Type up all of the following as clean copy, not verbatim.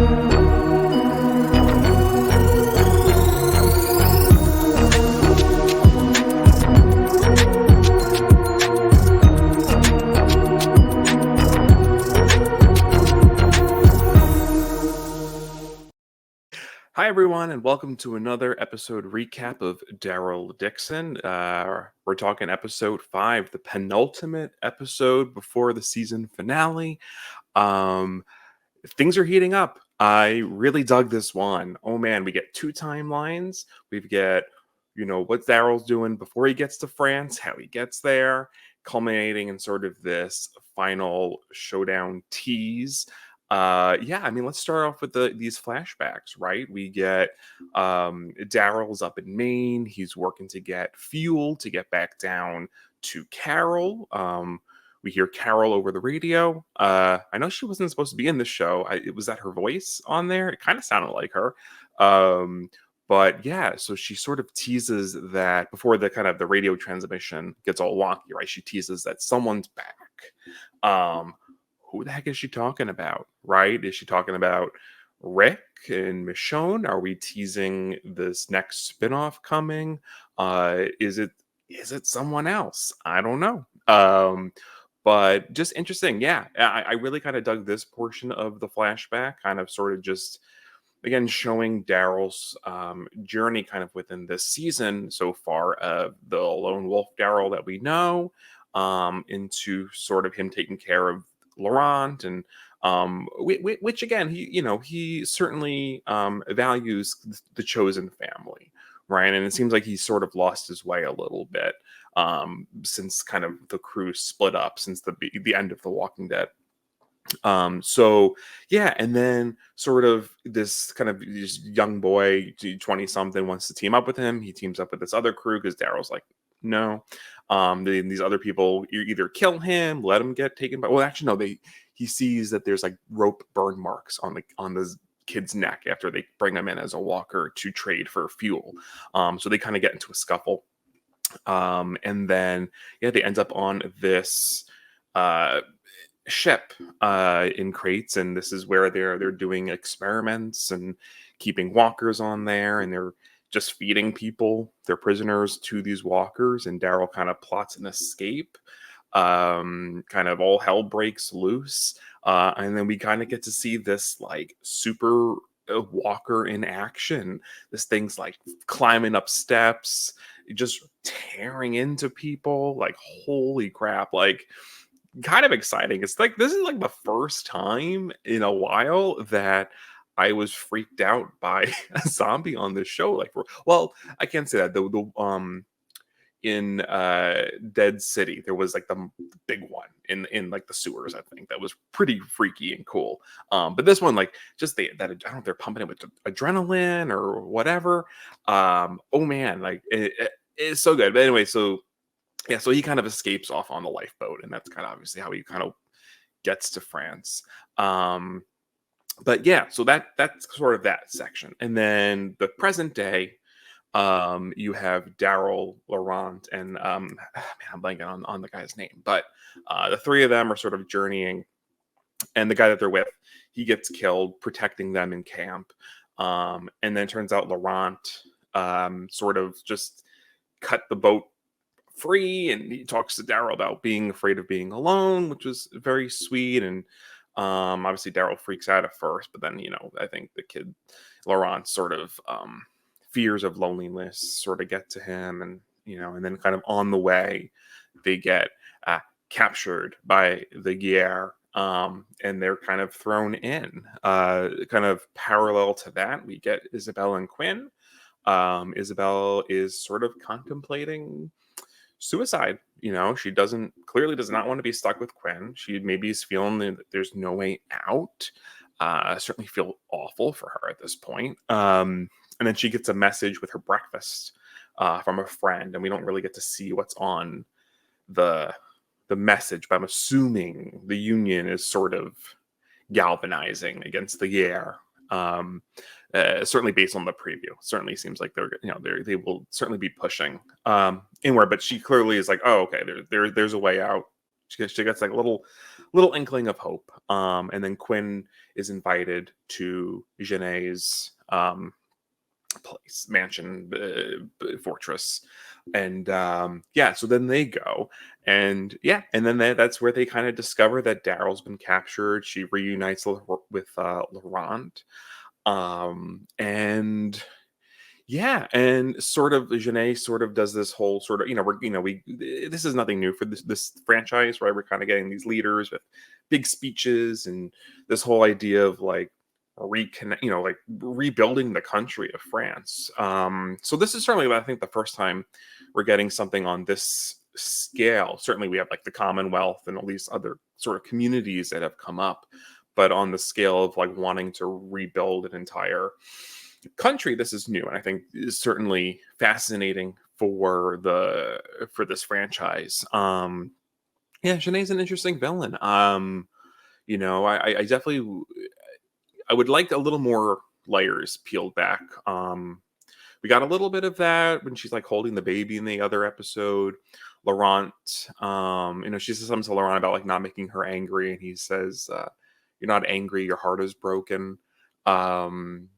Hi, everyone, and welcome to another episode recap of Daryl Dixon. We're talking episode 5, the penultimate episode before the season finale. Um, Things are heating up. I really dug this one. Oh man, we get two timelines. We get, what Daryl's doing before he gets to France, how he gets there, culminating in sort of this final showdown tease. Yeah, I mean, let's start off with these flashbacks, right? We get Daryl's up in Maine. He's working to get fuel to get back down to Carol. We hear Carol over the radio. I know she wasn't supposed to be in the show. Was that her voice on there? It kind of sounded like her. But yeah, so she sort of teases that before the kind of the radio transmission gets all wonky, right? She teases that someone's back. Who the heck is she talking about, right? Is she talking about Rick and Michonne? Are we teasing this next spinoff coming? Is it someone else? I don't know. But just interesting. Yeah, I really kind of dug this portion of the flashback, kind of sort of just again showing Daryl's journey kind of within this season so far of the lone wolf Daryl that we know, into sort of him taking care of Laurent and which again he certainly values the chosen family, right? And it seems like he's sort of lost his way a little bit since kind of the crew split up since the end of The Walking Dead. So yeah, and then sort of this kind of this young boy, 20 something, wants to team up with him. He teams up with this other crew because Daryl's like, no. These other people either kill him, let him get taken by. Well, actually, no. He sees that there's like rope burn marks on the kid's neck after they bring him in as a walker to trade for fuel. So they kind of get into a scuffle. And then yeah, they end up on this ship in crates, and this is where they're doing experiments and keeping walkers on there, and they're just feeding people, their prisoners, to these walkers. And Daryl kind of plots an escape. Kind of all hell breaks loose, and then we kind of get to see this like super walker in action. This thing's like climbing up steps, just tearing into people. Like holy crap! Like kind of exciting. It's like this is like the first time in a while that I was freaked out by a zombie on this show. Like, well, I can't say that. The in Dead City, there was like the big one in like the sewers. I think that was pretty freaky and cool. But this one, like, just that I don't know if they're pumping it with adrenaline or whatever. Oh man, like it's so good. But anyway, so yeah, so he kind of escapes off on the lifeboat, and that's kind of obviously how he kind of gets to France. But yeah, so that's sort of that section. And then the present day, you have Daryl, Laurent, and man, I'm blanking on the guy's name, but the three of them are sort of journeying, and the guy that they're with, he gets killed protecting them in camp. And then it turns out Laurent sort of just cut the boat free, and he talks to Daryl about being afraid of being alone, which was very sweet. And obviously Daryl freaks out at first, but then I think the kid Laurent sort of fears of loneliness sort of get to him, and then kind of on the way they get captured by the Guerre, and they're kind of thrown in. Kind of parallel to that, we get Isabel and Quinn. Isabel is sort of contemplating suicide. She clearly does not want to be stuck with Quinn. She maybe is feeling that there's no way out. I certainly feel awful for her at this point. And then she gets a message with her breakfast from a friend, and we don't really get to see what's on the message, but I'm assuming the Union is sort of galvanizing against the Yair. Certainly based on the preview, certainly seems like they will certainly be pushing inward. But she clearly is like, oh, okay, there's a way out. She gets like a little inkling of hope. And then Quinn is invited to Janae's place, mansion, fortress, and yeah. So then they go, and yeah, and then that's where they kind of discover that Daryl's been captured. She reunites with Laurent, and yeah, and sort of Janae sort of does this whole sort of, we this is nothing new for this franchise, right? We're kind of getting these leaders with big speeches and this whole idea of like reconnect, like rebuilding the country of France. So this is certainly, I think, the first time we're getting something on this scale. Certainly, we have like the Commonwealth and all these other sort of communities that have come up, but on the scale of like wanting to rebuild an entire country, this is new, and I think is certainly fascinating for this franchise. Yeah, Janae's an interesting villain. I definitely, I would like a little more layers peeled back. We got a little bit of that when she's like holding the baby in the other episode. Laurent, she says something to Laurent about like not making her angry, and he says, "You're not angry, your heart is broken." And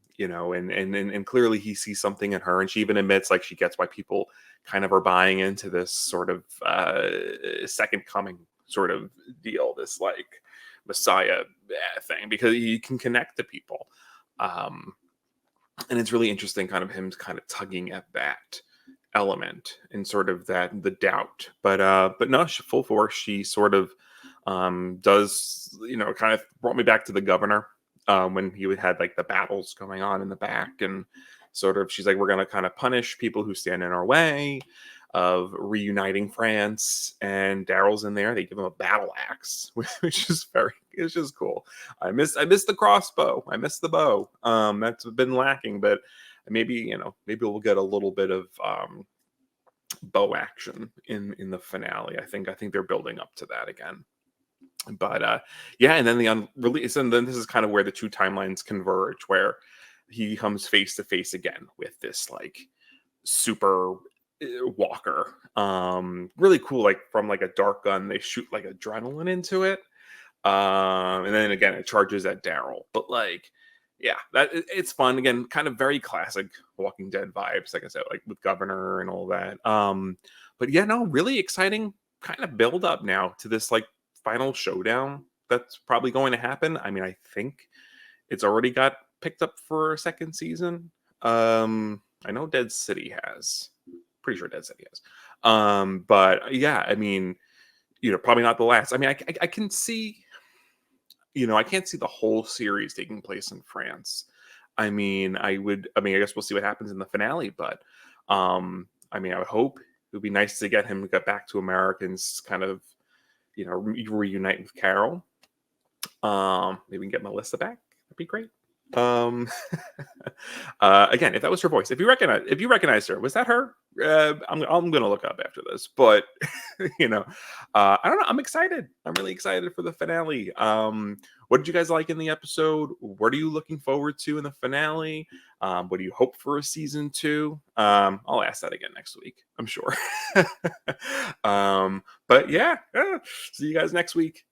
clearly he sees something in her, and she even admits like she gets why people kind of are buying into this sort of second coming sort of deal, this like Messiah thing, because he can connect to people. And it's really interesting kind of him kind of tugging at that element and sort of that the doubt, but no, full force, she sort of does, kind of brought me back to the governor, when he had like the battles going on in the back, and sort of she's like, we're going to kind of punish people who stand in our way of reuniting France, and Daryl's in there. They give him a battle axe, which is it's just cool. I miss the crossbow. I miss the bow. That's been lacking, but maybe we'll get a little bit of bow action in the finale. I think they're building up to that again. But yeah, and then the unreleased, and then this is kind of where the two timelines converge, where he comes face to face again with this like super walker. Really cool, like from like a dark gun, they shoot like adrenaline into it. And then again it charges at Daryl. But like, yeah, it's fun. Again, kind of very classic Walking Dead vibes, like I said, like with Governor and all that. But yeah, no, really exciting kind of build up now to this like final showdown that's probably going to happen. I mean, I think it's already got picked up for a second season. I know Dead City has. Pretty sure Dead City has. But yeah, I mean, probably not the last. I mean, I can see, I can't see the whole series taking place in France. I guess we'll see what happens in the finale, but I would hope it would be nice to get him to get back to Americans, kind of, reunite with Carol. Maybe we can get Melissa back. That'd be great. Again, if that was her voice, if you recognize her, was that her? I'm gonna look up after this, but I don't know. I'm excited. I'm really excited for the finale. What did you guys like in the episode? What are you looking forward to in the finale? What do you hope for a season 2? I'll ask that again next week, I'm sure. But yeah, see you guys next week.